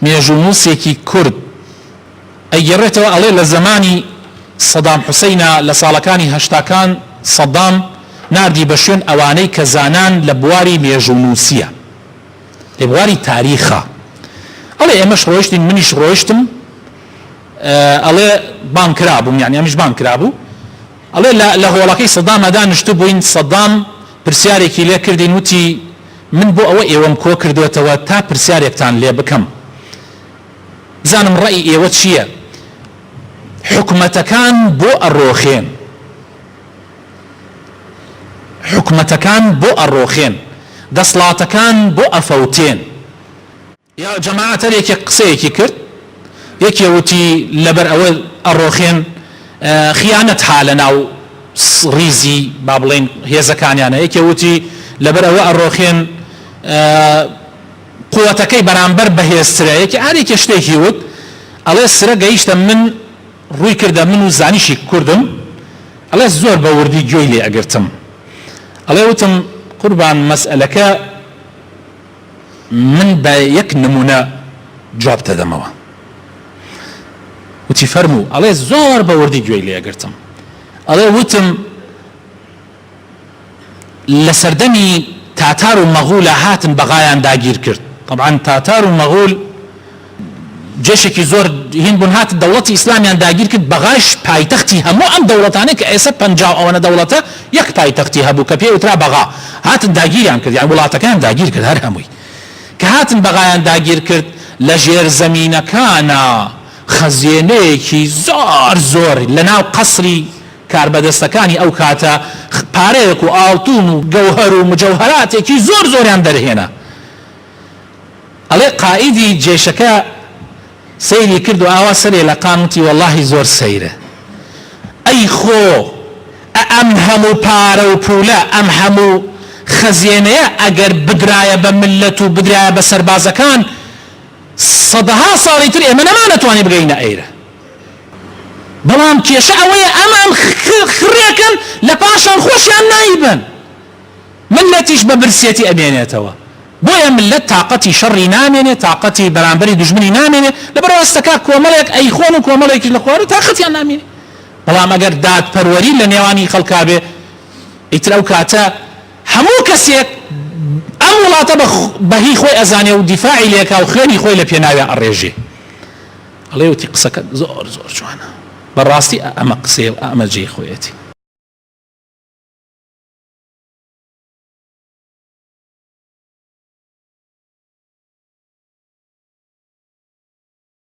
مێژوونووسێکی کورد ئەیگەڕێتەوە ئەڵێ لە زمانی سەدام حوسەینە لە ساڵەکانی هەشتاکان سەدام ناردی بە شوێن ئەوانەی کە زانان لە بواری مێژوونووسیە، لە بواری تاریخە. ئەڵێ ئێمەش ڕۆیشتین، منیش ڕۆیشتم، ئەڵێ بان کرابووم، یعنی ئەمیش بان کرابوو. ئەڵێ لە هۆڵەکەی سەدام دانیشتو بووین، سەدام پرسیارێکی لێ کردین، وتی من بۆ ئەوە ئێوەم کۆ کردوێتەوە تا پرسیارێکتان لێ بکەم، بزانم ڕەئی ئێوە چییە؟ حکومەتەکان بۆ ئەڕۆخێن، حکومەتەکان بۆ ئەڕۆخێن، دەسڵاتەکان بۆ ئەفەوتێن. یا جەماعەتە یەکێک قسەیەکی کرد، یەکێ وتی لەبەر ئەوە ئەڕۆخێن خیانەت ها لە ناو ریزی با بڵێن هێزەکانیانە، یەکێ وتی لەبەر ئەوە ئەڕۆخێن قووەتەکەی بەرامبەر بەهێزترە، یەکی هەرێکێ شتێکی وت. ئەڵێ سرە گەیشتە من ڕووی کردە من و زانیشی کوردم، ئەڵێ زۆر بە وردی گوێی لێ ئەگرتم. ئەڵێ وتم قوربان مەسئلەکە من بە یەک نمونە جواب دەدەمەوە. وتی فەرموو. ئەڵێ زۆر بە وردی گوێی لێ ئەگرتم. ئەڵێ وتم لە سەردەمی تاتار و مەغوولە هاتن بەغایان داگیر کرد. طبعا تاتار و مەغوول جێشێکی زۆر هین بوون، هات دەوڵەتی ئیسلامیان داگیر کرد، بەغاش پایتەختی هەموو ئەم دەوڵەتانەی کە ئێستا 50 ئەوەنە دەوڵەتە یەک پایتەختی هەبوو کە پێی وترا بەغا، هاتن داگیریان کرد، یان وڵاتەکان داگیر کرد هەر هەمووی. کە هاتن بەغایان داگیر کرد، لە ژێر زەمینەکانە خەزیێنەیەکی زۆر زۆر لە ناو قەسری کاربەدەستەکانی ئەو کاتە پارەیەک و ئاڵتون و گەوهەر و مجەوهەراتێکی زۆر زۆریان دەرهێنا. ئەڵێ قائیدی جێشەکە سەیری کرد و ئاوا سەرێ لە قامتی وەڵڵاهی زۆر سەیرە، ئەی خۆ ئەم هەموو پارە و پولە، ئەم هەموو خەزیێنەیە ئەگەر بدرایە بە ملەت و بدرایە بە سەربازەکان سەدەها ساڵی تر ئێمە نەمانەتوانێ بگەینە ئەیرە. بەڵام کێشە ئەوەیە ئەمان خڕێکن لە پاشان خۆشیان نایبن، ملەتیش بە برسێتی ئەمێنێتەوە. بۆیە ملت تااقەتی شەڕی نامێنێت، تااقەتی بەرامبەری دوژمنی نامێنێت، لەبەر ئەستەکە کۆمەڵێک ئەیخۆن و کۆمەڵێکی لە خوارە تااقەتیان نامێنێت. بەڵام ئەگەر دادپەروەری لە نێوانی خەڵکا بێ، ئیتر ئەو کاتە هەموو کەسێک ئەم وڵاتە بەهی خۆی ئەزانێ و دیفاعی لێکا و خوێنی خۆی لە پێناوی ئەڕێژێ. ئەڵێ وتی قسەکە زۆر زۆر جوانە، بەڕاستی ئەمە قسێ ئەمە جێی خۆیەتی.